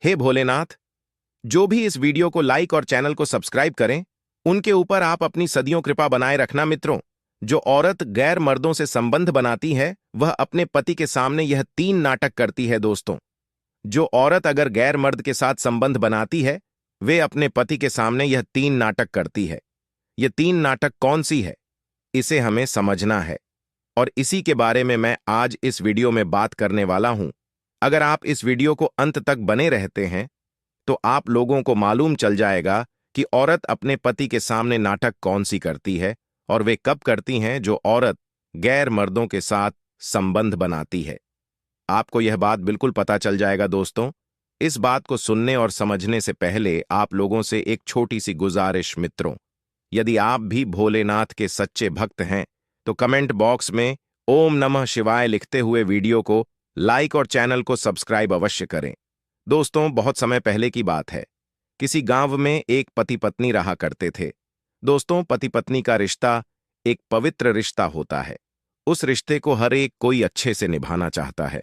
हे भोलेनाथ, जो भी इस वीडियो को लाइक और चैनल को सब्सक्राइब करें, उनके ऊपर आप अपनी सदियों कृपा बनाए रखना मित्रों। जो औरत गैर मर्दों से संबंध बनाती है वह अपने पति के सामने यह 3 नाटक करती है दोस्तों। जो औरत अगर गैर मर्द के साथ संबंध बनाती है वे अपने पति के सामने यह 3 नाटक करती है। ये 3 नाटक कौन सी है, इसे हमें समझना है और इसी के बारे में मैं आज इस वीडियो में बात करने वाला हूं। अगर आप इस वीडियो को अंत तक बने रहते हैं तो आप लोगों को मालूम चल जाएगा कि औरत अपने पति के सामने नाटक कौन सी करती है और वे कब करती हैं जो औरत गैर मर्दों के साथ संबंध बनाती है। आपको यह बात बिल्कुल पता चल जाएगा दोस्तों। इस बात को सुनने और समझने से पहले आप लोगों से एक छोटी सी गुजारिश मित्रों, यदि आप भी भोलेनाथ के सच्चे भक्त हैं तो कमेंट बॉक्स में ओम नमः शिवाय लिखते हुए वीडियो को लाइक और चैनल को सब्सक्राइब अवश्य करें। दोस्तों, बहुत समय पहले की बात है। किसी गांव में एक पति पत्नी रहा करते थे। दोस्तों, पति पत्नी का रिश्ता एक पवित्र रिश्ता होता है। उस रिश्ते को हर एक कोई अच्छे से निभाना चाहता है,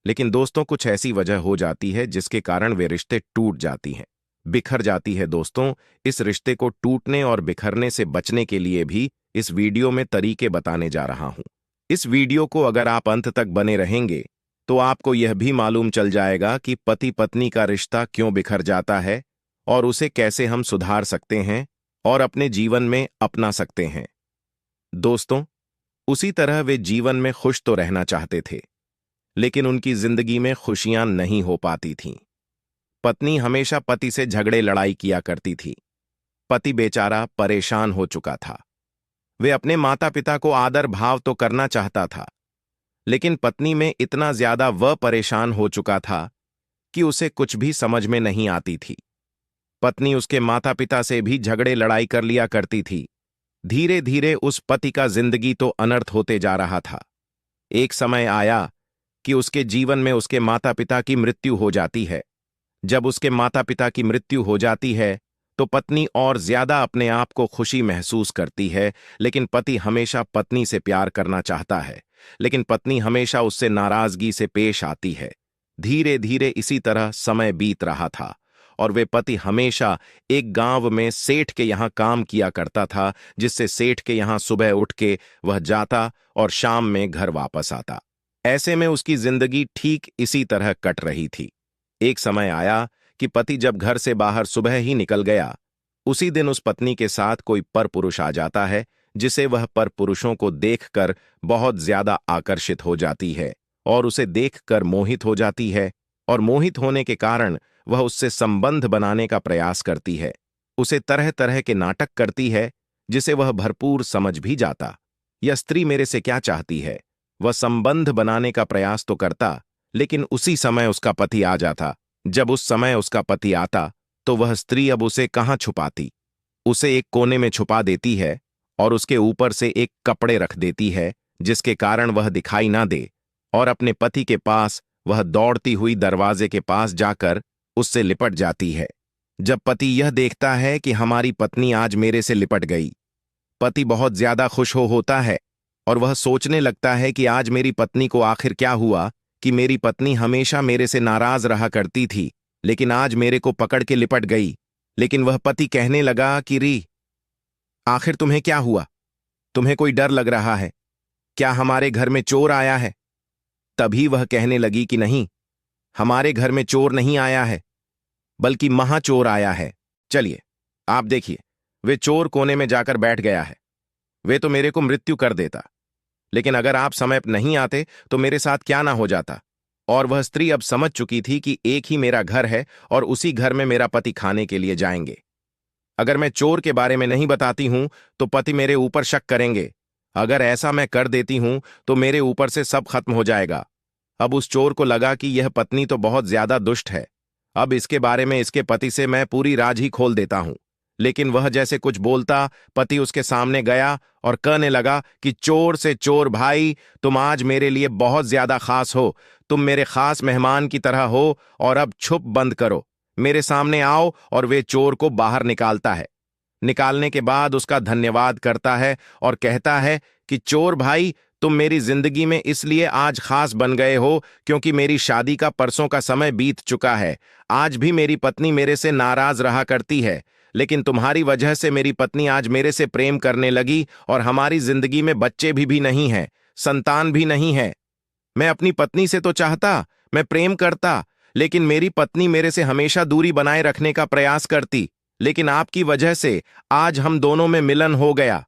लेकिन दोस्तों कुछ ऐसी वजह हो जाती है जिसके कारण वे रिश्ते टूट जाती हैं, बिखर जाती है। दोस्तों, इस रिश्ते को टूटने और बिखरने से बचने के लिए भी इस वीडियो में तरीके बताने जा रहा हूं। इस वीडियो को अगर आप अंत तक बने रहेंगे तो आपको यह भी मालूम चल जाएगा कि पति पत्नी का रिश्ता क्यों बिखर जाता है और उसे कैसे हम सुधार सकते हैं और अपने जीवन में अपना सकते हैं। दोस्तों, उसी तरह वे जीवन में खुश तो रहना चाहते थे, लेकिन उनकी जिंदगी में खुशियां नहीं हो पाती थीं। पत्नी हमेशा पति से झगड़े लड़ाई किया करती थी। पति बेचारा परेशान हो चुका था। वे अपने माता पिता को आदर भाव तो करना चाहता था, लेकिन पत्नी में इतना ज्यादा वह परेशान हो चुका था कि उसे कुछ भी समझ में नहीं आती थी। पत्नी उसके माता पिता से भी झगड़े लड़ाई कर लिया करती थी। धीरे धीरे उस पति का जिंदगी तो अनर्थ होते जा रहा था। एक समय आया कि उसके जीवन में उसके माता पिता की मृत्यु हो जाती है। जब उसके माता पिता की मृत्यु हो जाती है तो पत्नी और ज्यादा अपने आप को खुशी महसूस करती है, लेकिन पति हमेशा पत्नी से प्यार करना चाहता है, लेकिन पत्नी हमेशा उससे नाराजगी से पेश आती है। धीरे धीरे इसी तरह समय बीत रहा था और वे पति हमेशा एक गांव में सेठ के यहां काम किया करता था, जिससे सेठ के यहां सुबह उठ के वह जाता और शाम में घर वापस आता। ऐसे में उसकी जिंदगी ठीक इसी तरह कट रही थी। एक समय आया कि पति जब घर से बाहर सुबह ही निकल गया, उसी दिन उस पत्नी के साथ कोई परपुरुष आ जाता है, जिसे वह परपुरुषों को देखकर बहुत ज्यादा आकर्षित हो जाती है और उसे देखकर मोहित हो जाती है, और मोहित होने के कारण वह उससे संबंध बनाने का प्रयास करती है। उसे तरह तरह के नाटक करती है, जिसे वह भरपूर समझ भी जाता। यह स्त्री मेरे से क्या चाहती है। वह संबंध बनाने का प्रयास तो करता, लेकिन उसी समय उसका पति आ जाता। जब उस समय उसका पति आता तो वह स्त्री अब उसे कहाँ छुपाती, उसे एक कोने में छुपा देती है और उसके ऊपर से एक कपड़े रख देती है, जिसके कारण वह दिखाई ना दे, और अपने पति के पास वह दौड़ती हुई दरवाजे के पास जाकर उससे लिपट जाती है। जब पति यह देखता है कि हमारी पत्नी आज मेरे से लिपट गई, पति बहुत ज्यादा खुश होता है और वह सोचने लगता है कि आज मेरी पत्नी को आखिर क्या हुआ कि मेरी पत्नी हमेशा मेरे से नाराज रहा करती थी, लेकिन आज मेरे को पकड़ के लिपट गई। लेकिन वह पति कहने लगा कि री, आखिर तुम्हें क्या हुआ? तुम्हें कोई डर लग रहा है? क्या हमारे घर में चोर आया है? तभी वह कहने लगी कि नहीं, हमारे घर में चोर नहीं आया है, बल्कि महाचोर आया है। चलिए आप देखिए, वे चोर कोने में जाकर बैठ गया है। वे तो मेरे को मृत्यु कर देता, लेकिन अगर आप समय पर नहीं आते तो मेरे साथ क्या ना हो जाता। और वह स्त्री अब समझ चुकी थी कि एक ही मेरा घर है और उसी घर में मेरा पति खाने के लिए जाएंगे। अगर मैं चोर के बारे में नहीं बताती हूं तो पति मेरे ऊपर शक करेंगे। अगर ऐसा मैं कर देती हूं तो मेरे ऊपर से सब खत्म हो जाएगा। अब उस चोर को लगा कि यह पत्नी तो बहुत ज्यादा दुष्ट है। अब इसके बारे में इसके पति से मैं पूरी राज ही खोल देता हूं। लेकिन वह जैसे कुछ बोलता, पति उसके सामने गया और कहने लगा कि चोर से चोर भाई, तुम आज मेरे लिए बहुत ज्यादा खास हो। तुम मेरे खास मेहमान की तरह हो और अब छुप बंद करो, मेरे सामने आओ। और वे चोर को बाहर निकालता है। निकालने के बाद उसका धन्यवाद करता है और कहता है कि चोर भाई, तुम मेरी जिंदगी में इसलिए आज खास बन गए हो क्योंकि मेरी शादी का परसों का समय बीत चुका है। आज भी मेरी पत्नी मेरे से नाराज रहा करती है, लेकिन तुम्हारी वजह से मेरी पत्नी आज मेरे से प्रेम करने लगी और हमारी जिंदगी में बच्चे भी नहीं हैं, संतान भी नहीं है। मैं अपनी पत्नी से तो चाहता, मैं प्रेम करता, लेकिन मेरी पत्नी मेरे से हमेशा दूरी बनाए रखने का प्रयास करती। लेकिन आपकी वजह से आज हम दोनों में मिलन हो गया।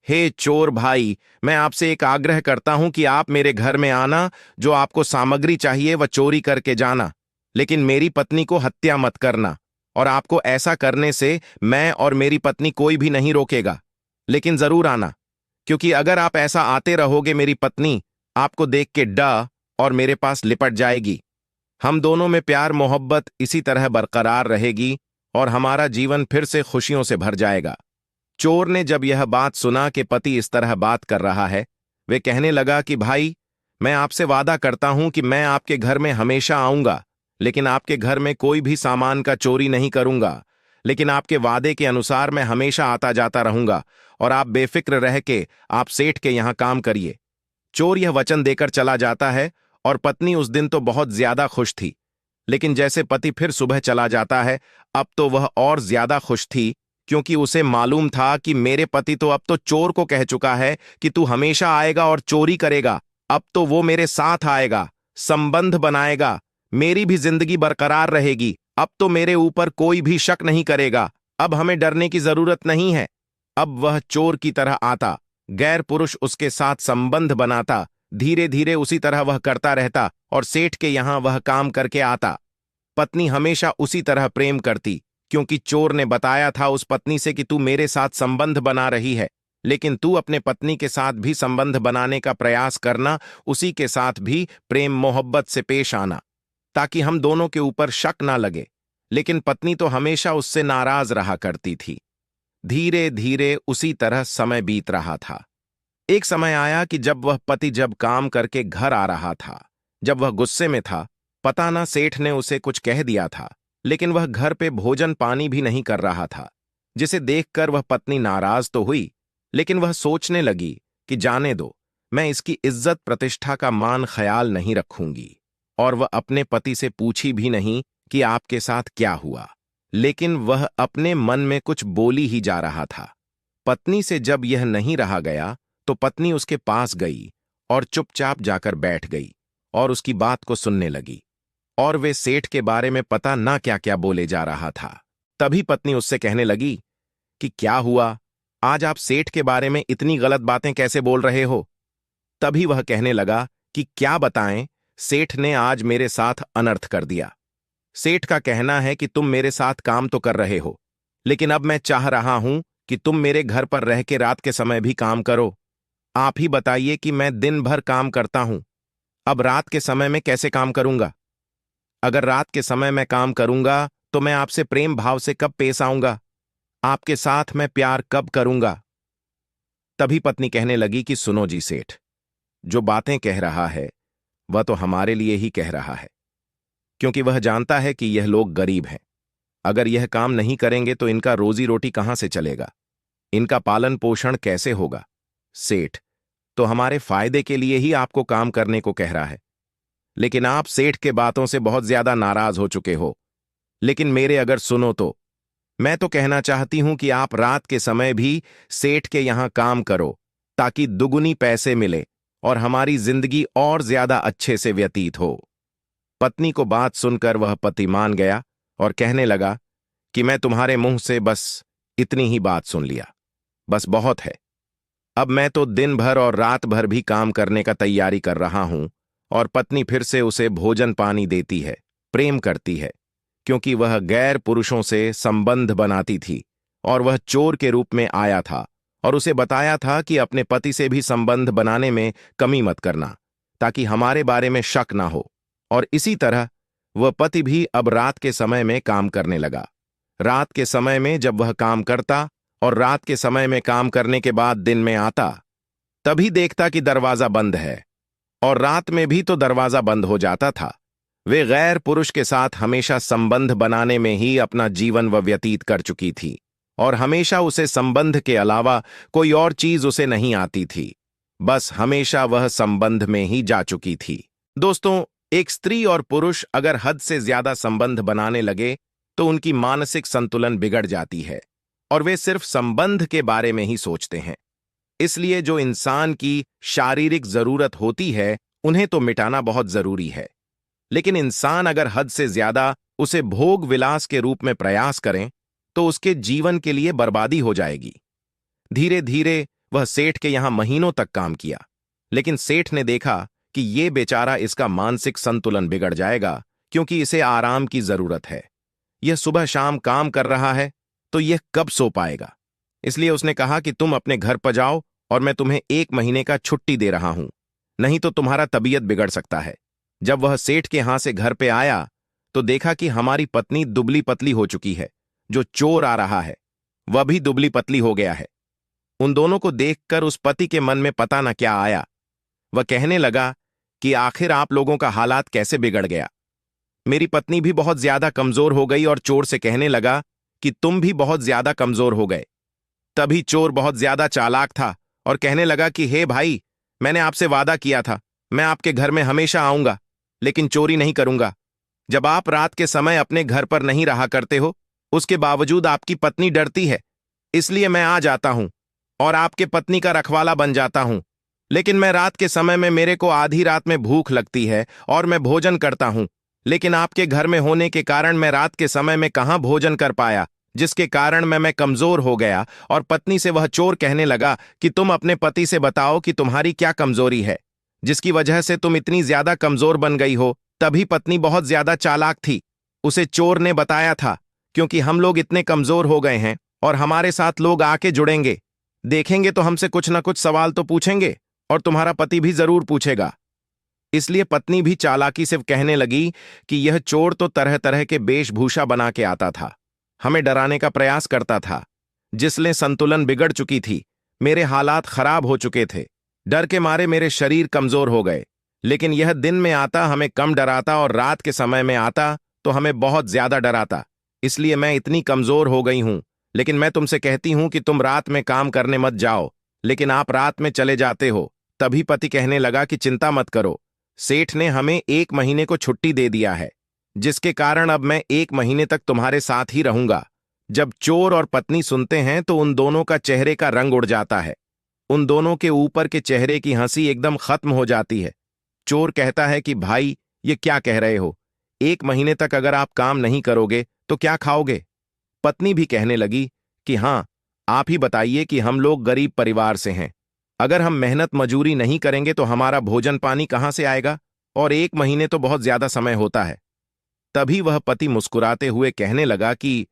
हे चोर भाई, मैं आपसे एक आग्रह करता हूं कि आप मेरे घर में आना, जो आपको सामग्री चाहिए वह चोरी करके जाना, लेकिन मेरी पत्नी को हत्या मत करना। और आपको ऐसा करने से मैं और मेरी पत्नी कोई भी नहीं रोकेगा, लेकिन जरूर आना, क्योंकि अगर आप ऐसा आते रहोगे मेरी पत्नी आपको देख के डा और मेरे पास लिपट जाएगी। हम दोनों में प्यार मोहब्बत इसी तरह बरकरार रहेगी और हमारा जीवन फिर से खुशियों से भर जाएगा। चोर ने जब यह बात सुना कि पति इस तरह बात कर रहा है, वे कहने लगा कि भाई, मैं आपसे वादा करता हूं कि मैं आपके घर में हमेशा आऊंगा, लेकिन आपके घर में कोई भी सामान का चोरी नहीं करूंगा। लेकिन आपके वादे के अनुसार मैं हमेशा आता जाता रहूंगा और आप बेफिक्र रह के आप सेठ के यहां काम करिए। चोर यह वचन देकर चला जाता है और पत्नी उस दिन तो बहुत ज्यादा खुश थी, लेकिन जैसे पति फिर सुबह चला जाता है, अब तो वह और ज्यादा खुश थी, क्योंकि उसे मालूम था कि मेरे पति तो अब तो चोर को कह चुका है कि तू हमेशा आएगा और चोरी करेगा। अब तो वो मेरे साथ आएगा, संबंध बनाएगा, मेरी भी जिंदगी बरकरार रहेगी। अब तो मेरे ऊपर कोई भी शक नहीं करेगा, अब हमें डरने की जरूरत नहीं है। अब वह चोर की तरह आता, गैर पुरुष उसके साथ संबंध बनाता, धीरे धीरे उसी तरह वह करता रहता और सेठ के यहां वह काम करके आता। पत्नी हमेशा उसी तरह प्रेम करती, क्योंकि चोर ने बताया था उस पत्नी से कि तू मेरे साथ संबंध बना रही है, लेकिन तू अपने पत्नी के साथ भी संबंध बनाने का प्रयास करना, उसी के साथ भी प्रेम मोहब्बत से पेश आना, ताकि हम दोनों के ऊपर शक ना लगे। लेकिन पत्नी तो हमेशा उससे नाराज रहा करती थी। धीरे धीरे उसी तरह समय बीत रहा था। एक समय आया कि जब वह पति जब काम करके घर आ रहा था, जब वह गुस्से में था, पता ना सेठ ने उसे कुछ कह दिया था, लेकिन वह घर पे भोजन पानी भी नहीं कर रहा था, जिसे देखकर वह पत्नी नाराज तो हुई, लेकिन वह सोचने लगी कि जाने दो, मैं इसकी इज्जत प्रतिष्ठा का मान ख्याल नहीं रखूंगी। और वह अपने पति से पूछी भी नहीं कि आपके साथ क्या हुआ, लेकिन वह अपने मन में कुछ बोली ही जा रहा था। पत्नी से जब यह नहीं रहा गया तो पत्नी उसके पास गई और चुपचाप जाकर बैठ गई और उसकी बात को सुनने लगी, और वे सेठ के बारे में पता ना क्या क्या बोले जा रहा था। तभी पत्नी उससे कहने लगी कि क्या हुआ, आज आप सेठ के बारे में इतनी गलत बातें कैसे बोल रहे हो। तभी वह कहने लगा कि क्या बताएं, सेठ ने आज मेरे साथ अनर्थ कर दिया। सेठ का कहना है कि तुम मेरे साथ काम तो कर रहे हो, लेकिन अब मैं चाह रहा हूं कि तुम मेरे घर पर रह के रात के समय भी काम करो। आप ही बताइए कि मैं दिन भर काम करता हूं, अब रात के समय में कैसे काम करूंगा। अगर रात के समय मैं काम करूंगा तो मैं आपसे प्रेम भाव से कब पेश आऊंगा, आपके साथ मैं प्यार कब करूंगा। तभी पत्नी कहने लगी कि सुनो जी सेठ, जो बातें कह रहा है वह तो हमारे लिए ही कह रहा है, क्योंकि वह जानता है कि यह लोग गरीब हैं। अगर यह काम नहीं करेंगे तो इनका रोजी रोटी कहां से चलेगा, इनका पालन पोषण कैसे होगा। सेठ तो हमारे फायदे के लिए ही आपको काम करने को कह रहा है, लेकिन आप सेठ के बातों से बहुत ज्यादा नाराज हो चुके हो। लेकिन मेरे अगर सुनो तो मैं तो कहना चाहती हूं कि आप रात के समय भी सेठ के यहां काम करो, ताकि दुगुनी पैसे मिले और हमारी जिंदगी और ज्यादा अच्छे से व्यतीत हो। पत्नी को बात सुनकर वह पति मान गया और कहने लगा कि मैं तुम्हारे मुंह से बस इतनी ही बात सुन लिया, बस बहुत है। अब मैं तो दिन भर और रात भर भी काम करने का तैयारी कर रहा हूं। और पत्नी फिर से उसे भोजन पानी देती है, प्रेम करती है, क्योंकि वह गैर पुरुषों से संबंध बनाती थी और वह चोर के रूप में आया था और उसे बताया था कि अपने पति से भी संबंध बनाने में कमी मत करना, ताकि हमारे बारे में शक ना हो। और इसी तरह वह पति भी अब रात के समय में काम करने लगा। रात के समय में जब वह काम करता और रात के समय में काम करने के बाद दिन में आता, तभी देखता कि दरवाजा बंद है, और रात में भी तो दरवाजा बंद हो जाता था। वे गैर पुरुष के साथ हमेशा संबंध बनाने में ही अपना जीवन वह व्यतीत कर चुकी थी और हमेशा उसे संबंध के अलावा कोई और चीज उसे नहीं आती थी। बस हमेशा वह संबंध में ही जा चुकी थी। दोस्तों, एक स्त्री और पुरुष अगर हद से ज्यादा संबंध बनाने लगे तो उनकी मानसिक संतुलन बिगड़ जाती है और वे सिर्फ संबंध के बारे में ही सोचते हैं। इसलिए जो इंसान की शारीरिक जरूरत होती है उन्हें तो मिटाना बहुत जरूरी है, लेकिन इंसान अगर हद से ज्यादा उसे भोग विलास के रूप में प्रयास करें तो उसके जीवन के लिए बर्बादी हो जाएगी। धीरे धीरे वह सेठ के यहां महीनों तक काम किया, लेकिन सेठ ने देखा कि ये बेचारा इसका मानसिक संतुलन बिगड़ जाएगा क्योंकि इसे आराम की जरूरत है। यह सुबह शाम काम कर रहा है तो यह कब सो पाएगा। इसलिए उसने कहा कि तुम अपने घर पर जाओ और मैं तुम्हें 1 महीने का छुट्टी दे रहा हूं, नहीं तो तुम्हारा तबीयत बिगड़ सकता है। जब वह सेठ के यहां से घर पे आया तो देखा कि हमारी पत्नी दुबली पतली हो चुकी है, जो चोर आ रहा है वह भी दुबली पतली हो गया है। उन दोनों को देखकर उस पति के मन में पता न क्या आया। वह कहने लगा कि आखिर आप लोगों का हालात कैसे बिगड़ गया। मेरी पत्नी भी बहुत ज्यादा कमजोर हो गई और चोर से कहने लगा कि तुम भी बहुत ज्यादा कमजोर हो गए। तभी चोर बहुत ज्यादा चालाक था और कहने लगा कि हे भाई, मैंने आपसे वादा किया था, मैं आपके घर में हमेशा आऊंगा, लेकिन चोरी नहीं करूंगा। जब आप रात के समय अपने घर पर नहीं रहा करते हो, उसके बावजूद आपकी पत्नी डरती है, इसलिए मैं आ जाता हूं और आपके पत्नी का रखवाला बन जाता हूं। लेकिन मैं रात के समय में मेरे को आधी रात में भूख लगती है और मैं भोजन करता हूं, लेकिन आपके घर में होने के कारण मैं रात के समय में कहां भोजन कर पाया, जिसके कारण मैं कमजोर हो गया। और पत्नी से वह चोर कहने लगा कि तुम अपने पति से बताओ कि तुम्हारी क्या कमजोरी है, जिसकी वजह से तुम इतनी ज्यादा कमजोर बन गई हो। तभी पत्नी बहुत ज्यादा चालाक थी। उसे चोर ने बताया था, क्योंकि हम लोग इतने कमजोर हो गए हैं और हमारे साथ लोग आके जुड़ेंगे, देखेंगे तो हमसे कुछ ना कुछ सवाल तो पूछेंगे और तुम्हारा पति भी जरूर पूछेगा। इसलिए पत्नी भी चालाकी से कहने लगी कि यह चोर तो तरह तरह के वेशभूषा बना के आता था, हमें डराने का प्रयास करता था, जिससे संतुलन बिगड़ चुकी थी। मेरे हालात खराब हो चुके थे, डर के मारे मेरे शरीर कमजोर हो गए। लेकिन यह दिन में आता हमें कम डराता और रात के समय में आता तो हमें बहुत ज्यादा डराता, इसलिए मैं इतनी कमजोर हो गई हूं। लेकिन मैं तुमसे कहती हूं कि तुम रात में काम करने मत जाओ, लेकिन आप रात में चले जाते हो। तभी पति कहने लगा कि चिंता मत करो, सेठ ने हमें 1 महीने को छुट्टी दे दिया है, जिसके कारण अब मैं 1 महीने तक तुम्हारे साथ ही रहूंगा। जब चोर और पत्नी सुनते हैं तो उन दोनों का चेहरे का रंग उड़ जाता है, उन दोनों के ऊपर के चेहरे की हंसी एकदम खत्म हो जाती है। चोर कहता है कि भाई, ये क्या कह रहे हो, 1 महीने तक अगर आप काम नहीं करोगे तो क्या खाओगे। पत्नी भी कहने लगी कि हां, आप ही बताइए कि हम लोग गरीब परिवार से हैं, अगर हम मेहनत मजूरी नहीं करेंगे तो हमारा भोजन पानी कहां से आएगा, और 1 महीने तो बहुत ज्यादा समय होता है। तभी वह पति मुस्कुराते हुए कहने लगा कि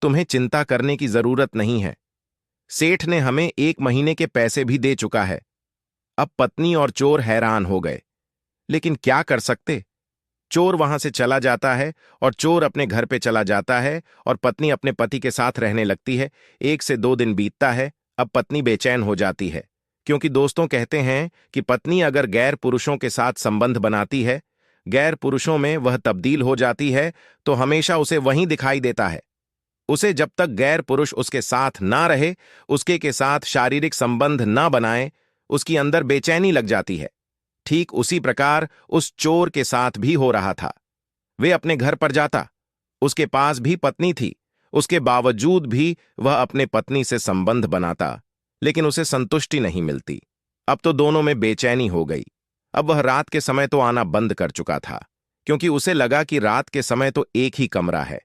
तुम्हें चिंता करने की जरूरत नहीं है, सेठ ने हमें 1 महीने के पैसे भी दे चुका है। अब पत्नी और चोर हैरान हो गए, लेकिन क्या कर सकते। चोर वहां से चला जाता है और चोर अपने घर पे चला जाता है और पत्नी अपने पति के साथ रहने लगती है। 1 से 2 दिन बीतता है। अब पत्नी बेचैन हो जाती है, क्योंकि दोस्तों कहते हैं कि पत्नी अगर गैर पुरुषों के साथ संबंध बनाती है, गैर पुरुषों में वह तब्दील हो जाती है, तो हमेशा उसे वहीं दिखाई देता है। उसे जब तक गैर पुरुष उसके साथ ना रहे, उसके के साथ शारीरिक संबंध ना बनाए, उसकी अंदर बेचैनी लग जाती है। ठीक उसी प्रकार उस चोर के साथ भी हो रहा था। वे अपने घर पर जाता, उसके पास भी पत्नी थी, उसके बावजूद भी वह अपने पत्नी से संबंध बनाता, लेकिन उसे संतुष्टि नहीं मिलती। अब तो दोनों में बेचैनी हो गई। अब वह रात के समय तो आना बंद कर चुका था, क्योंकि उसे लगा कि रात के समय तो एक ही कमरा है,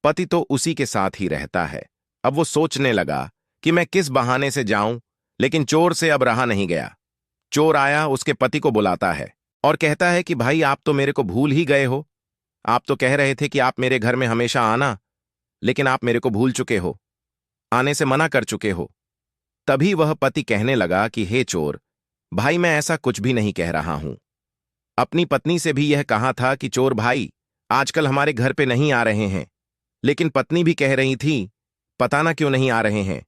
पति तो उसी के साथ ही रहता है। अब वो सोचने लगा कि मैं किस बहाने से जाऊं, लेकिन चोर से अब रहा नहीं गया। चोर आया, उसके पति को बुलाता है और कहता है कि भाई, आप तो मेरे को भूल ही गए हो। आप तो कह रहे थे कि आप मेरे घर में हमेशा आना, लेकिन आप मेरे को भूल चुके हो, आने से मना कर चुके हो। तभी वह पति कहने लगा कि हे चोर भाई, मैं ऐसा कुछ भी नहीं कह रहा हूं। अपनी पत्नी से भी यह कहा था कि चोर भाई आजकल हमारे घर पे नहीं आ रहे हैं, लेकिन पत्नी भी कह रही थी पता ना क्यों नहीं आ रहे हैं,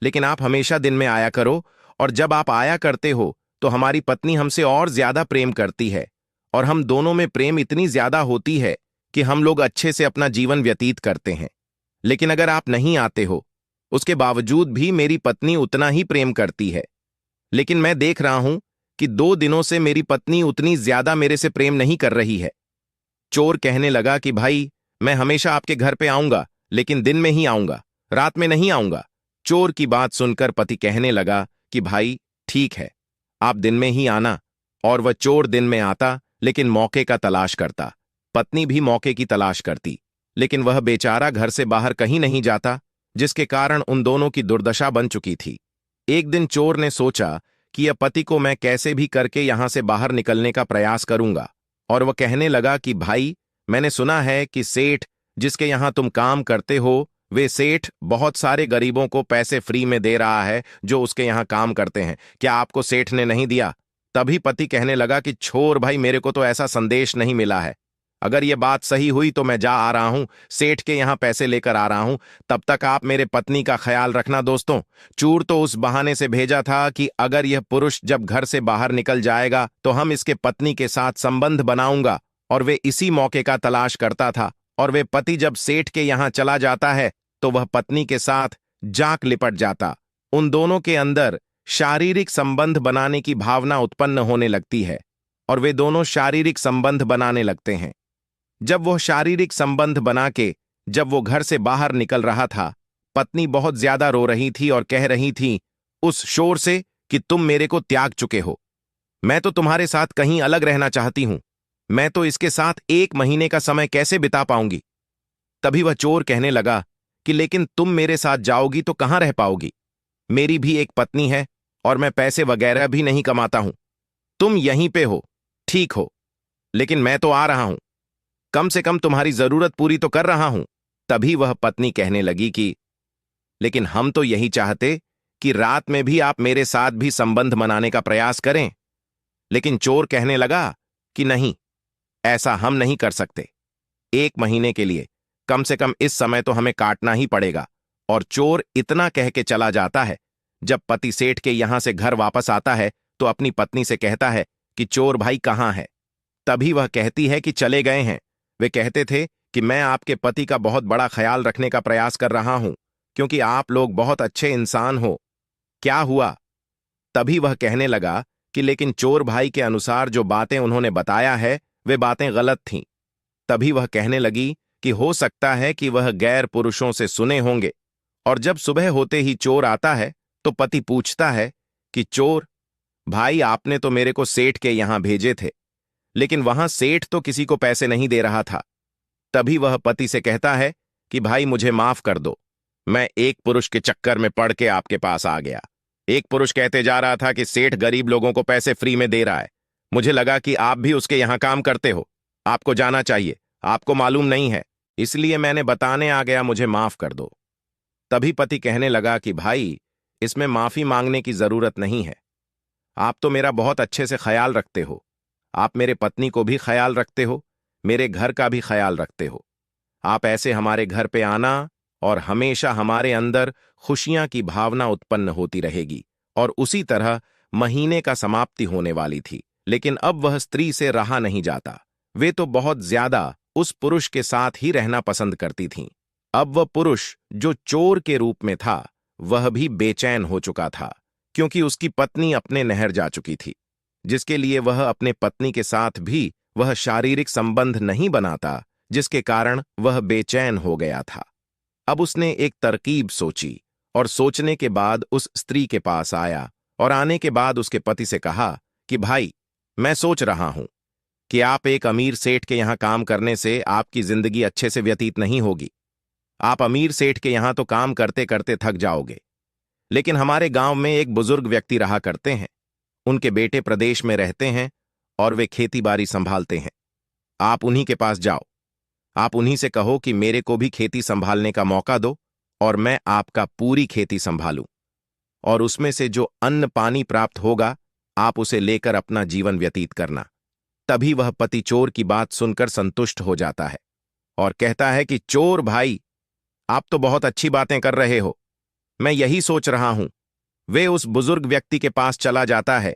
लेकिन आप हमेशा दिन में आया करो, और जब आप आया करते हो तो हमारी पत्नी हमसे और ज्यादा प्रेम करती है, और हम दोनों में प्रेम इतनी ज्यादा होती है कि हम लोग अच्छे से अपना जीवन व्यतीत करते हैं। लेकिन अगर आप नहीं आते हो, उसके बावजूद भी मेरी पत्नी उतना ही प्रेम करती है, लेकिन मैं देख रहा हूं कि 2 दिनों से मेरी पत्नी उतनी ज्यादा मेरे से प्रेम नहीं कर रही है। चोर कहने लगा कि भाई, मैं हमेशा आपके घर पे आऊंगा, लेकिन दिन में ही आऊंगा, रात में नहीं आऊंगा। चोर की बात सुनकर पति कहने लगा कि भाई ठीक है, आप दिन में ही आना। और वह चोर दिन में आता, लेकिन मौके का तलाश करता। पत्नी भी मौके की तलाश करती, लेकिन वह बेचारा घर से बाहर कहीं नहीं जाता, जिसके कारण उन दोनों की दुर्दशा बन चुकी थी। एक दिन चोर ने सोचा कि यह पति को मैं कैसे भी करके यहां से बाहर निकलने का प्रयास करूंगा। और वह कहने लगा कि भाई, मैंने सुना है कि सेठ जिसके यहां तुम काम करते हो, वे सेठ बहुत सारे गरीबों को पैसे फ्री में दे रहा है जो उसके यहां काम करते हैं। क्या आपको सेठ ने नहीं दिया? तभी पति कहने लगा कि छोर भाई, मेरे को तो ऐसा संदेश नहीं मिला है। अगर यह बात सही हुई तो मैं जा आ रहा हूं, सेठ के यहां पैसे लेकर आ रहा हूं। तब तक आप मेरे पत्नी का ख्याल रखना। दोस्तों, चूर तो उस बहाने से भेजा था कि अगर यह पुरुष जब घर से बाहर निकल जाएगा तो हम इसके पत्नी के साथ संबंध बनाऊंगा। और वे इसी मौके का तलाश करता था। और वे पति जब सेठ के यहां चला जाता है तो वह पत्नी के साथ जाक लिपट जाता। उन दोनों के अंदर शारीरिक संबंध बनाने की भावना उत्पन्न होने लगती है और वे दोनों शारीरिक संबंध बनाने लगते हैं। जब वो शारीरिक संबंध बना के जब वो घर से बाहर निकल रहा था, पत्नी बहुत ज्यादा रो रही थी और कह रही थी उस शोर से कि तुम मेरे को त्याग चुके हो। मैं तो तुम्हारे साथ कहीं अलग रहना चाहती हूं। मैं तो इसके साथ 1 महीने का समय कैसे बिता पाऊंगी? तभी वह चोर कहने लगा कि लेकिन तुम मेरे साथ जाओगी तो कहां रह पाओगी? मेरी भी एक पत्नी है और मैं पैसे वगैरह भी नहीं कमाता हूं। तुम यहीं पे हो, ठीक हो, लेकिन मैं तो आ रहा हूं। कम से कम तुम्हारी जरूरत पूरी तो कर रहा हूं। तभी वह पत्नी कहने लगी कि लेकिन हम तो यही चाहते कि रात में भी आप मेरे साथ भी संबंध बनाने का प्रयास करें। लेकिन चोर कहने लगा कि नहीं, ऐसा हम नहीं कर सकते। 1 महीने के लिए कम से कम इस समय तो हमें काटना ही पड़ेगा। और चोर इतना कह के चला जाता है। जब पति सेठ के यहां से घर वापस आता है तो अपनी पत्नी से कहता है कि चोर भाई कहां है? तभी वह कहती है कि चले गए हैं। वे कहते थे कि मैं आपके पति का बहुत बड़ा ख्याल रखने का प्रयास कर रहा हूं, क्योंकि आप लोग बहुत अच्छे इंसान हो। क्या हुआ? तभी वह कहने लगा कि लेकिन चोर भाई के अनुसार जो बातें उन्होंने बताया है वे बातें गलत थीं। तभी वह कहने लगी कि हो सकता है कि वह गैर पुरुषों से सुने होंगे। और जब सुबह होते ही चोर आता है तो पति पूछता है कि चोर भाई, आपने तो मेरे को सेठ के यहां भेजे थे, लेकिन वहां सेठ तो किसी को पैसे नहीं दे रहा था। तभी वह पति से कहता है कि भाई मुझे माफ कर दो, मैं एक पुरुष के चक्कर में पड़ के आपके पास आ गया। एक पुरुष कहते जा रहा था कि सेठ गरीब लोगों को पैसे फ्री में दे रहा है। मुझे लगा कि आप भी उसके यहां काम करते हो, आपको जाना चाहिए, आपको मालूम नहीं है, इसलिए मैंने बताने आ गया, मुझे माफ कर दो। तभी पति कहने लगा कि भाई, इसमें माफी मांगने की जरूरत नहीं है। आप तो मेरा बहुत अच्छे से ख्याल रखते हो। आप मेरे पत्नी को भी ख्याल रखते हो, मेरे घर का भी ख्याल रखते हो। आप ऐसे हमारे घर पे आना और हमेशा हमारे अंदर खुशियां की भावना उत्पन्न होती रहेगी। और उसी तरह महीने का समाप्ति होने वाली थी, लेकिन अब वह स्त्री से रहा नहीं जाता। वे तो बहुत ज्यादा उस पुरुष के साथ ही रहना पसंद करती थीं। अब वह पुरुष जो चोर के रूप में था, वह भी बेचैन हो चुका था, क्योंकि उसकी पत्नी अपने नहर जा चुकी थी, जिसके लिए वह अपने पत्नी के साथ भी वह शारीरिक संबंध नहीं बनाता, जिसके कारण वह बेचैन हो गया था। अब उसने एक तरकीब सोची और सोचने के बाद उस स्त्री के पास आया और आने के बाद उसके पति से कहा कि भाई, मैं सोच रहा हूं कि आप एक अमीर सेठ के यहां काम करने से आपकी जिंदगी अच्छे से व्यतीत नहीं होगी। आप अमीर सेठ के यहां तो काम करते करते थक जाओगे, लेकिन हमारे गांव में एक बुजुर्ग व्यक्ति रहा करते हैं। उनके बेटे प्रदेश में रहते हैं और वे खेती बाड़ी संभालते हैं। आप उन्हीं के पास जाओ, आप उन्हीं से कहो कि मेरे को भी खेती संभालने का मौका दो और मैं आपका पूरी खेती संभालूं, और उसमें से जो अन्न पानी प्राप्त होगा आप उसे लेकर अपना जीवन व्यतीत करना। तभी वह पति चोर की बात सुनकर संतुष्ट हो जाता है और कहता है कि चोर भाई, आप तो बहुत अच्छी बातें कर रहे हो, मैं यही सोच रहा हूं। वे उस बुजुर्ग व्यक्ति के पास चला जाता है।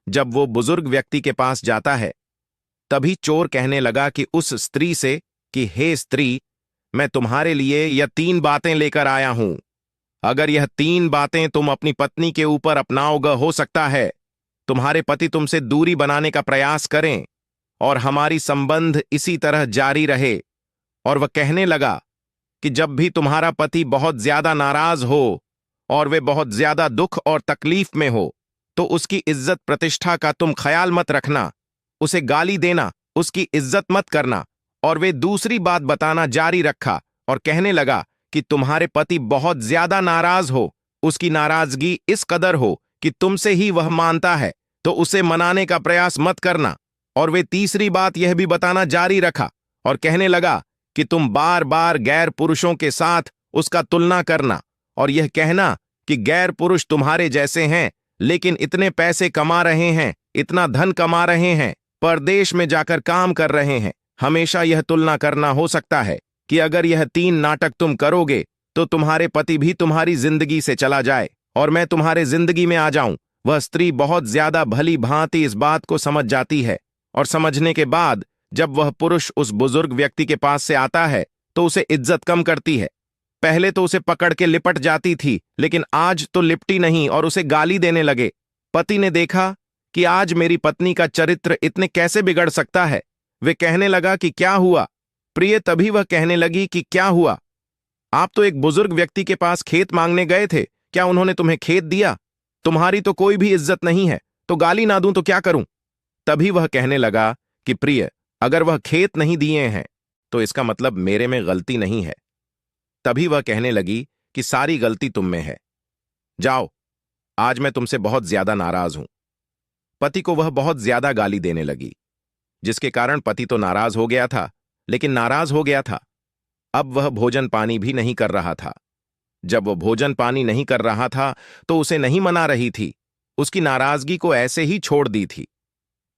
जब वो बुजुर्ग व्यक्ति के पास जाता है तभी चोर कहने लगा कि उस स्त्री से कि हे स्त्री, मैं तुम्हारे लिए यह 3 बातें लेकर आया हूं। अगर यह 3 बातें तुम अपनी पत्नी के ऊपर अपनाओगे, हो सकता है तुम्हारे पति तुमसे दूरी बनाने का प्रयास करें और हमारी संबंध इसी तरह जारी रहे। और वह कहने लगा कि जब भी तुम्हारा पति बहुत ज्यादा नाराज हो और वे बहुत ज्यादा दुख और तकलीफ में हो, तो उसकी इज्जत प्रतिष्ठा का तुम ख्याल मत रखना, उसे गाली देना, उसकी इज्जत मत करना। और वे दूसरी बात बताना जारी रखा और कहने लगा कि तुम्हारे पति बहुत ज्यादा नाराज हो, उसकी नाराजगी इस कदर हो कि तुमसे ही वह मानता है, तो उसे मनाने का प्रयास मत करना। और वे तीसरी बात यह भी बताना जारी रखा और कहने लगा कि तुम बार बार गैर पुरुषों के साथ उसका तुलना करना और यह कहना कि गैर पुरुष तुम्हारे जैसे हैं, लेकिन इतने पैसे कमा रहे हैं, इतना धन कमा रहे हैं, परदेश में जाकर काम कर रहे हैं। हमेशा यह तुलना करना। हो सकता है कि अगर यह 3 नाटक तुम करोगे तो तुम्हारे पति भी तुम्हारी जिंदगी से चला जाए और मैं तुम्हारे जिंदगी में आ जाऊं। वह स्त्री बहुत ज्यादा भली भांति इस बात को समझ जाती है और समझने के बाद जब वह पुरुष उस बुजुर्ग व्यक्ति के पास से आता है तो उसे इज्जत कम करती है। पहले तो उसे पकड़ के लिपट जाती थी, लेकिन आज तो लिपटी नहीं और उसे गाली देने लगे। पति ने देखा कि आज मेरी पत्नी का चरित्र इतने कैसे बिगड़ सकता है। वे कहने लगा कि क्या हुआ प्रिय। तभी वह कहने लगी कि क्या हुआ, आप तो एक बुजुर्ग व्यक्ति के पास खेत मांगने गए थे, क्या उन्होंने तुम्हें खेत दिया? तुम्हारी तो कोई भी इज्जत नहीं है, तो गाली ना दूं तो क्या करूं? तभी वह कहने लगा कि प्रिय, अगर वह खेत नहीं दिए हैं तो इसका मतलब मेरे में गलती नहीं है। तभी वह कहने लगी कि सारी गलती तुम में है, जाओ, आज मैं तुमसे बहुत ज्यादा नाराज हूं। पति को वह बहुत ज्यादा गाली देने लगी, जिसके कारण पति तो नाराज हो गया था, लेकिन नाराज हो गया था। अब वह भोजन पानी भी नहीं कर रहा था। जब वह भोजन पानी नहीं कर रहा था तो उसे नहीं मना रही थी, उसकी नाराजगी को ऐसे ही छोड़ दी थी।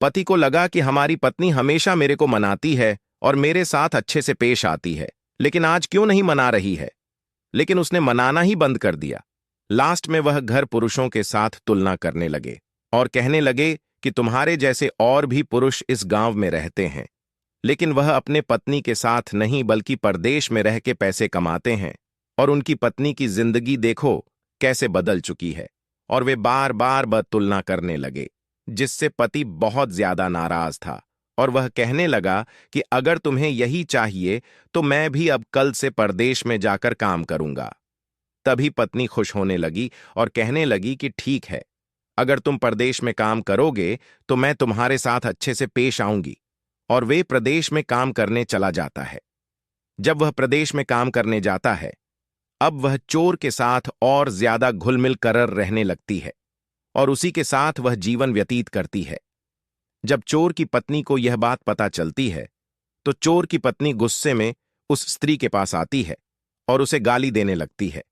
पति को लगा कि हमारी पत्नी हमेशा मेरे को मनाती है और मेरे साथ अच्छे से पेश आती है, लेकिन आज क्यों नहीं मना रही है? लेकिन उसने मनाना ही बंद कर दिया। लास्ट में वह घर पुरुषों के साथ तुलना करने लगे और कहने लगे कि तुम्हारे जैसे और भी पुरुष इस गांव में रहते हैं, लेकिन वह अपने पत्नी के साथ नहीं बल्कि परदेश में रह के पैसे कमाते हैं। और उनकी पत्नी की जिंदगी देखो कैसे बदल चुकी है। और वे बार बार तुलना करने लगे, जिससे पति बहुत ज्यादा नाराज था और वह कहने लगा कि अगर तुम्हें यही चाहिए तो मैं भी अब कल से परदेश में जाकर काम करूंगा। तभी पत्नी खुश होने लगी और कहने लगी कि ठीक है, अगर तुम परदेश में काम करोगे तो मैं तुम्हारे साथ अच्छे से पेश आऊंगी। और वे प्रदेश में काम करने चला जाता है। जब वह प्रदेश में काम करने जाता है, अब वह चोर के साथ और ज्यादा घुल मिल कर रहने लगती है और उसी के साथ वह जीवन व्यतीत करती है। जब चोर की पत्नी को यह बात पता चलती है तो चोर की पत्नी गुस्से में उस स्त्री के पास आती है और उसे गाली देने लगती है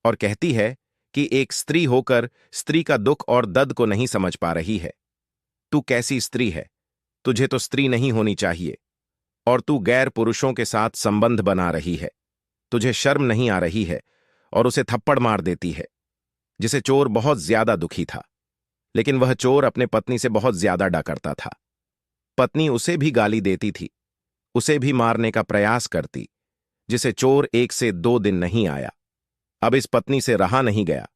और कहती है कि एक स्त्री होकर स्त्री का दुख और दर्द को नहीं समझ पा रही है। तू कैसी स्त्री है? तुझे तो स्त्री नहीं होनी चाहिए और तू गैर पुरुषों के साथ संबंध बना रही है। तुझे शर्म नहीं आ रही है? और उसे थप्पड़ मार देती है, जिसे चोर बहुत ज्यादा दुखी था। लेकिन वह चोर अपने पत्नी से बहुत ज्यादा डरा करता था। पत्नी उसे भी गाली देती थी, उसे भी मारने का प्रयास करती, जिसे चोर 1 से 2 दिन नहीं आया। अब इस पत्नी से रहा नहीं गया,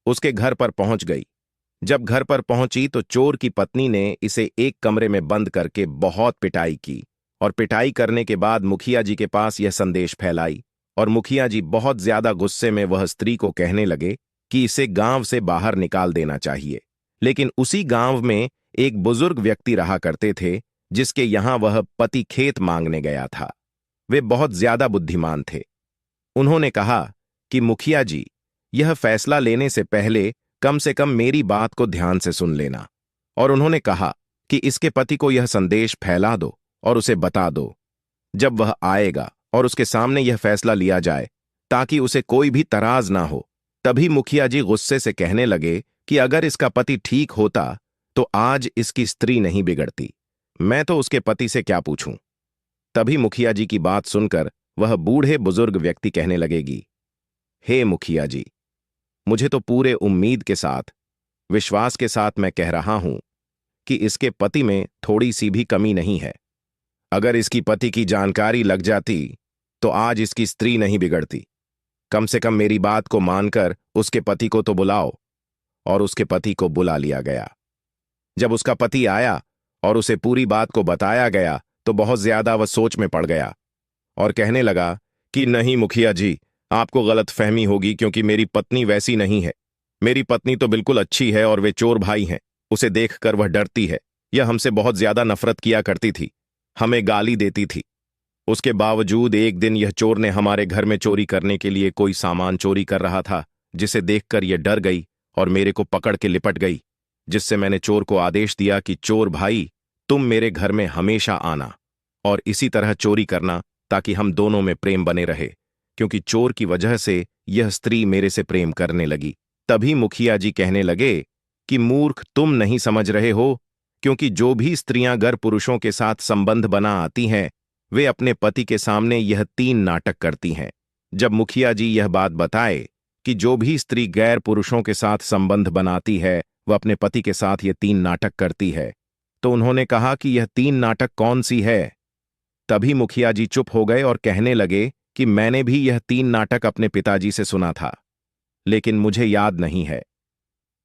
उसके घर पर पहुंच गई। जब घर पर पहुंची तो चोर की पत्नी ने इसे एक कमरे में बंद करके बहुत पिटाई की और पिटाई करने के बाद मुखिया जी के पास यह संदेश फैलाई और मुखिया जी बहुत ज्यादा गुस्से में वह स्त्री को कहने लगे कि इसे गांव से बाहर निकाल देना चाहिए। लेकिन उसी गांव में एक बुजुर्ग व्यक्ति रहा करते थे, जिसके यहां वह पति खेत मांगने गया था। वे बहुत ज्यादा बुद्धिमान थे। उन्होंने कहा कि मुखिया जी, यह फैसला लेने से पहले कम से कम मेरी बात को ध्यान से सुन लेना। और उन्होंने कहा कि इसके पति को यह संदेश फैला दो और उसे बता दो। जब वह आएगा और उसके सामने यह फैसला लिया जाए ताकि उसे कोई भी तराज ना हो। तभी मुखिया जी गुस्से से कहने लगे कि अगर इसका पति ठीक होता तो आज इसकी स्त्री नहीं बिगड़ती। मैं तो उसके पति से क्या पूछूं? तभी मुखिया जी की बात सुनकर वह बूढ़े बुजुर्ग व्यक्ति कहने लगेगी, हे मुखिया जी, मुझे तो पूरे उम्मीद के साथ, विश्वास के साथ मैं कह रहा हूं कि इसके पति में थोड़ी सी भी कमी नहीं है। अगर इसकी पति की जानकारी लग जाती तो आज इसकी स्त्री नहीं बिगड़ती। कम से कम मेरी बात को मानकर उसके पति को तो बुलाओ। और उसके पति को बुला लिया गया। जब उसका पति आया और उसे पूरी बात को बताया गया तो बहुत ज्यादा वह सोच में पड़ गया और कहने लगा कि नहीं मुखिया जी, आपको गलतफहमी होगी, क्योंकि मेरी पत्नी वैसी नहीं है। मेरी पत्नी तो बिल्कुल अच्छी है और वे चोर भाई हैं। उसे देखकर वह डरती है। यह हमसे बहुत ज्यादा नफरत किया करती थी, हमें गाली देती थी। उसके बावजूद एक दिन यह चोर ने हमारे घर में चोरी करने के लिए कोई सामान चोरी कर रहा था, जिसे देखकर यह डर गई और मेरे को पकड़ के लिपट गई, जिससे मैंने चोर को आदेश दिया कि चोर भाई, तुम मेरे घर में हमेशा आना और इसी तरह चोरी करना, ताकि हम दोनों में प्रेम बने रहे, क्योंकि चोर की वजह से यह स्त्री मेरे से प्रेम करने लगी। तभी मुखिया जी कहने लगे कि मूर्ख, तुम नहीं समझ रहे हो, क्योंकि जो भी स्त्रियां गैर पुरुषों के साथ संबंध बना आती हैं, वे अपने पति के सामने यह 3 नाटक करती हैं। जब मुखिया जी यह बात बताए कि जो भी स्त्री गैर पुरुषों के साथ संबंध बनाती है वह अपने पति के साथ ये 3 नाटक करती है, तो उन्होंने कहा कि यह 3 नाटक कौन सी है। तभी मुखिया जी चुप हो गए और कहने लगे कि मैंने भी यह 3 नाटक अपने पिताजी से सुना था, लेकिन मुझे याद नहीं है।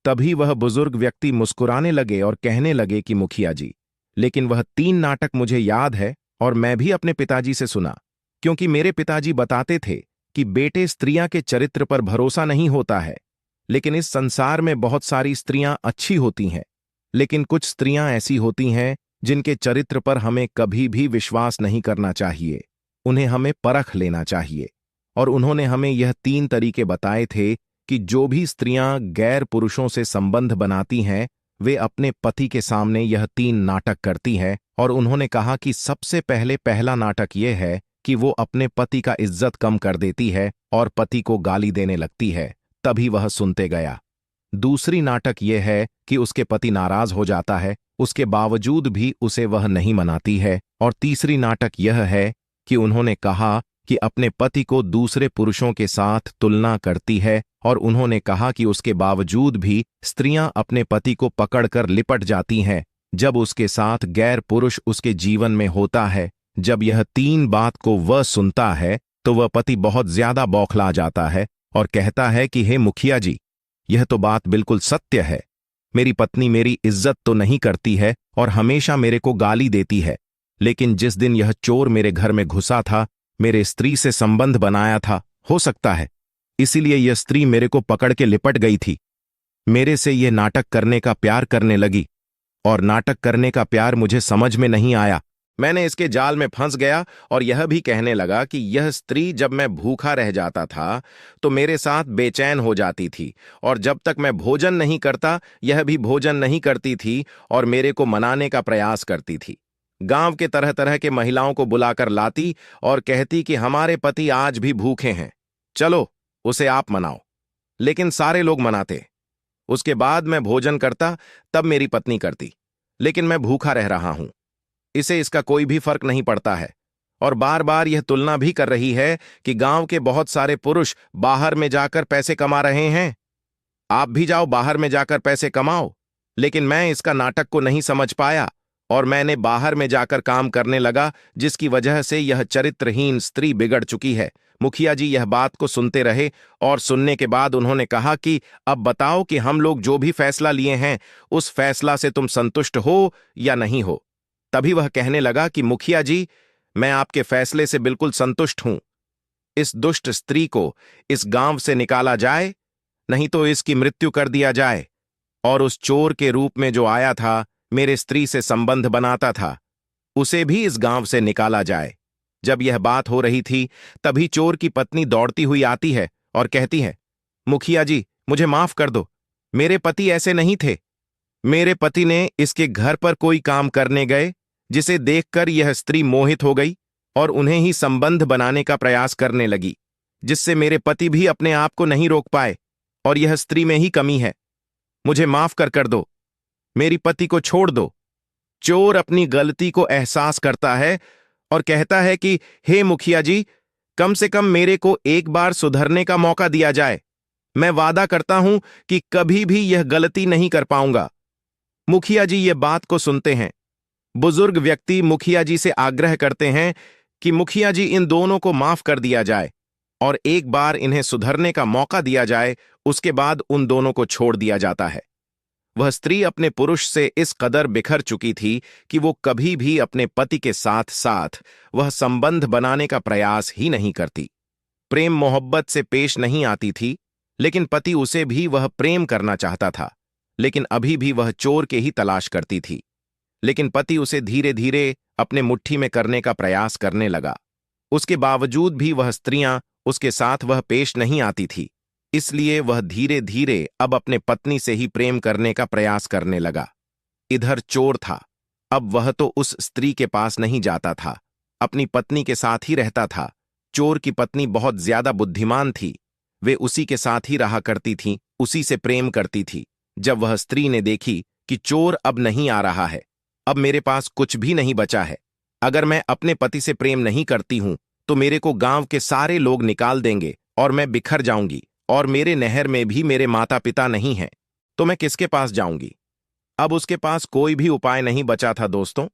तभी वह बुजुर्ग व्यक्ति मुस्कुराने लगे और कहने लगे कि मुखिया जी, लेकिन वह 3 नाटक मुझे याद है और मैं भी अपने पिताजी से सुना, क्योंकि मेरे पिताजी बताते थे कि बेटे, स्त्रियां के चरित्र पर भरोसा नहीं होता है, लेकिन इस संसार में बहुत सारी स्त्रियां अच्छी होती हैं, लेकिन कुछ स्त्रियां ऐसी होती हैं जिनके चरित्र पर हमें कभी भी विश्वास नहीं करना चाहिए, उन्हें हमें परख लेना चाहिए। और उन्होंने हमें यह 3 तरीके बताए थे कि जो भी स्त्रियां गैर पुरुषों से संबंध बनाती हैं वे अपने पति के सामने यह 3 नाटक करती हैं। और उन्होंने कहा कि सबसे पहला नाटक यह है कि वो अपने पति का इज्जत कम कर देती है और पति को गाली देने लगती है, तभी वह सुनते गया। दूसरी नाटक यह है कि उसके पति नाराज हो जाता है, उसके बावजूद भी उसे वह नहीं मनाती है। और तीसरी नाटक यह है कि उन्होंने कहा कि अपने पति को दूसरे पुरुषों के साथ तुलना करती है, और उन्होंने कहा कि उसके बावजूद भी स्त्रियां अपने पति को पकड़कर लिपट जाती हैं जब उसके साथ गैर पुरुष उसके जीवन में होता है। जब यह 3 बात को वह सुनता है तो वह पति बहुत ज्यादा बौखला जाता है और कहता है कि हे मुखिया जी, यह तो बात बिल्कुल सत्य है। मेरी पत्नी मेरी इज्जत तो नहीं करती है और हमेशा मेरे को गाली देती है, लेकिन जिस दिन यह चोर मेरे घर में घुसा था, मेरे स्त्री से संबंध बनाया था, हो सकता है इसीलिए यह स्त्री मेरे को पकड़ के लिपट गई थी। मेरे से यह नाटक करने का प्यार करने लगी और नाटक करने का प्यार मुझे समझ में नहीं आया। मैंने इसके जाल में फंस गया और यह भी कहने लगा कि यह स्त्री जब मैं भूखा रह जाता था तो मेरे साथ बेचैन हो जाती थी, और जब तक मैं भोजन नहीं करता यह भी भोजन नहीं करती थी और मेरे को मनाने का प्रयास करती थी। गांव के तरह तरह के महिलाओं को बुलाकर लाती और कहती कि हमारे पति आज भी भूखे हैं, चलो उसे आप मनाओ। लेकिन सारे लोग मनाते। उसके बाद मैं भोजन करता तब मेरी पत्नी करती, लेकिन मैं भूखा रह रहा हूं, इसे इसका कोई भी फर्क नहीं पड़ता है। और बार बार यह तुलना भी कर रही है कि गांव के बहुत सारे पुरुष बाहर में जाकर पैसे कमा रहे हैं, आप भी जाओ बाहर में जाकर पैसे कमाओ। लेकिन मैं इसका नाटक को नहीं समझ पाया और मैंने बाहर में जाकर काम करने लगा, जिसकी वजह से यह चरित्रहीन स्त्री बिगड़ चुकी है। मुखिया जी यह बात को सुनते रहे और सुनने के बाद उन्होंने कहा कि अब बताओ कि हम लोग जो भी फैसला लिए हैं उस फैसला से तुम संतुष्ट हो या नहीं हो। तभी वह कहने लगा कि मुखिया जी, मैं आपके फैसले से बिल्कुल संतुष्ट हूं। इस दुष्ट स्त्री को इस गांव से निकाला जाए, नहीं तो इसकी मृत्यु कर दिया जाए, और उस चोर के रूप में जो आया था, मेरे स्त्री से संबंध बनाता था, उसे भी इस गांव से निकाला जाए। जब यह बात हो रही थी तभी चोर की पत्नी दौड़ती हुई आती है और कहती है, मुखिया जी मुझे माफ कर दो, मेरे पति ऐसे नहीं थे। मेरे पति ने इसके घर पर कोई काम करने गए, जिसे देखकर यह स्त्री मोहित हो गई और उन्हें ही संबंध बनाने का प्रयास करने लगी, जिससे मेरे पति भी अपने आप को नहीं रोक पाए, और यह स्त्री में ही कमी है। मुझे माफ कर दो, मेरी पति को छोड़ दो। चोर अपनी गलती को एहसास करता है और कहता है कि हे मुखिया जी, कम से कम मेरे को एक बार सुधरने का मौका दिया जाए। मैं वादा करता हूं कि कभी भी यह गलती नहीं कर पाऊंगा। मुखिया जी ये बात को सुनते हैं। बुजुर्ग व्यक्ति मुखिया जी से आग्रह करते हैं कि मुखिया जी इन दोनों को माफ कर दिया जाए और एक बार इन्हें सुधरने का मौका दिया जाए, उसके बाद उन दोनों को छोड़ दिया जाता है। वह स्त्री अपने पुरुष से इस कदर बिखर चुकी थी कि वो कभी भी अपने पति के साथ साथ वह संबंध बनाने का प्रयास ही नहीं करती। प्रेम मोहब्बत से पेश नहीं आती थी, लेकिन पति उसे भी वह प्रेम करना चाहता था, लेकिन अभी भी वह चोर के ही तलाश करती थी। लेकिन पति उसे धीरे धीरे अपने मुट्ठी में करने का प्रयास करने लगा। उसके बावजूद भी वह स्त्रियां उसके साथ वह पेश नहीं आती थी, इसलिए वह धीरे धीरे अब अपने पत्नी से ही प्रेम करने का प्रयास करने लगा। इधर चोर था, अब वह तो उस स्त्री के पास नहीं जाता था, अपनी पत्नी के साथ ही रहता था। चोर की पत्नी बहुत ज्यादा बुद्धिमान थी, वे उसी के साथ ही रहा करती थीं, उसी से प्रेम करती थी। जब वह स्त्री ने देखी कि चोर अब नहीं आ रहा है, अब मेरे पास कुछ भी नहीं बचा है, अगर मैं अपने पति से प्रेम नहीं करती हूं तो मेरे को गांव के सारे लोग निकाल देंगे और मैं बिखर जाऊंगी, और मेरे नहर में भी मेरे माता पिता नहीं हैं, तो मैं किसके पास जाऊंगी। अब उसके पास कोई भी उपाय नहीं बचा था दोस्तों,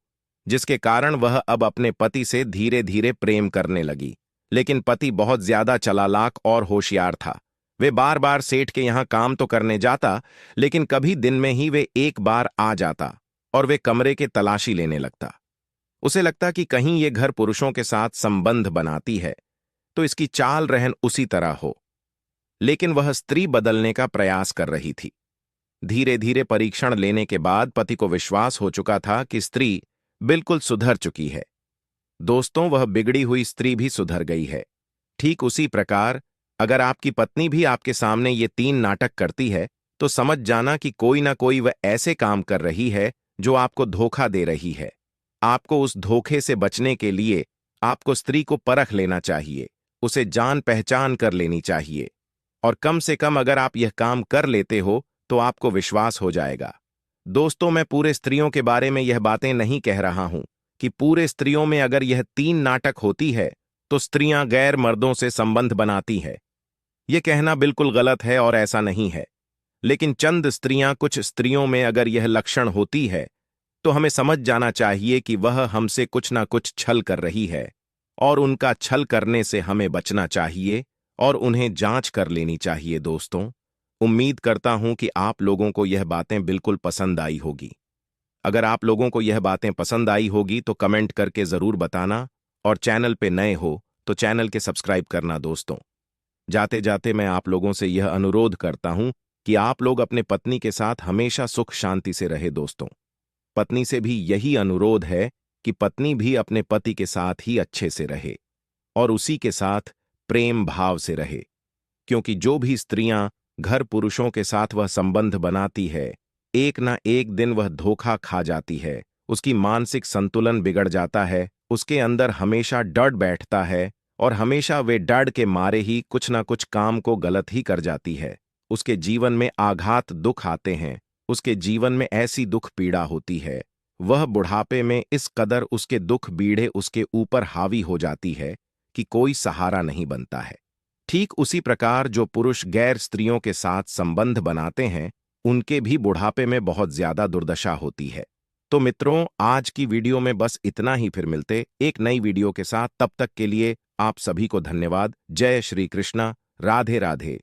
जिसके कारण वह अब अपने पति से धीरे धीरे प्रेम करने लगी। लेकिन पति बहुत ज्यादा चालाक और होशियार था। वे बार बार सेठ के यहां काम तो करने जाता, लेकिन कभी दिन में ही वे एक बार आ जाता और वे कमरे के तलाशी लेने लगता। उसे लगता कि कहीं ये घर पुरुषों के साथ संबंध बनाती है, तो इसकी चाल रहन उसी तरह हो। लेकिन वह स्त्री बदलने का प्रयास कर रही थी। धीरे धीरे परीक्षण लेने के बाद पति को विश्वास हो चुका था कि स्त्री बिल्कुल सुधर चुकी है। दोस्तों, वह बिगड़ी हुई स्त्री भी सुधर गई है। ठीक उसी प्रकार अगर आपकी पत्नी भी आपके सामने ये 3 नाटक करती है, तो समझ जाना कि कोई ना कोई वह ऐसे काम कर रही है जो आपको धोखा दे रही है। आपको उस धोखे से बचने के लिए आपको स्त्री को परख लेना चाहिए, उसे जान पहचान कर लेनी चाहिए, और कम से कम अगर आप यह काम कर लेते हो तो आपको विश्वास हो जाएगा। दोस्तों, मैं पूरे स्त्रियों के बारे में यह बातें नहीं कह रहा हूं कि पूरे स्त्रियों में अगर यह 3 नाटक होती है तो स्त्रियां गैर मर्दों से संबंध बनाती है। यह कहना बिल्कुल गलत है और ऐसा नहीं है, लेकिन चंद स्त्रियां, कुछ स्त्रियों में अगर यह लक्षण होती है तो हमें समझ जाना चाहिए कि वह हमसे कुछ ना कुछ छल कर रही है, और उनका छल करने से हमें बचना चाहिए और उन्हें जांच कर लेनी चाहिए। दोस्तों, उम्मीद करता हूं कि आप लोगों को यह बातें बिल्कुल पसंद आई होगी। अगर आप लोगों को यह बातें पसंद आई होगी तो कमेंट करके जरूर बताना, और चैनल पे नए हो तो चैनल के सब्सक्राइब करना। दोस्तों, जाते जाते मैं आप लोगों से यह अनुरोध करता हूं कि आप लोग अपने पत्नी के साथ हमेशा सुख शांति से रहे। दोस्तों, पत्नी से भी यही अनुरोध है कि पत्नी भी अपने पति के साथ ही अच्छे से रहे और उसी के साथ प्रेम भाव से रहे, क्योंकि जो भी स्त्रियां घर पुरुषों के साथ वह संबंध बनाती है, एक ना एक दिन वह धोखा खा जाती है, उसकी मानसिक संतुलन बिगड़ जाता है, उसके अंदर हमेशा डर बैठता है और हमेशा वे डर के मारे ही कुछ ना कुछ काम को गलत ही कर जाती है। उसके जीवन में आघात दुख आते हैं, उसके जीवन में ऐसी दुख पीड़ा होती है, वह बुढ़ापे में इस कदर उसके दुख बीड़े उसके ऊपर हावी हो जाती है कि कोई सहारा नहीं बनता है। ठीक उसी प्रकार जो पुरुष गैर स्त्रियों के साथ संबंध बनाते हैं, उनके भी बुढ़ापे में बहुत ज्यादा दुर्दशा होती है। तो मित्रों, आज की वीडियो में बस इतना ही, फिर मिलते एक नई वीडियो के साथ। तब तक के लिए आप सभी को धन्यवाद। जय श्री कृष्णा, राधे राधे।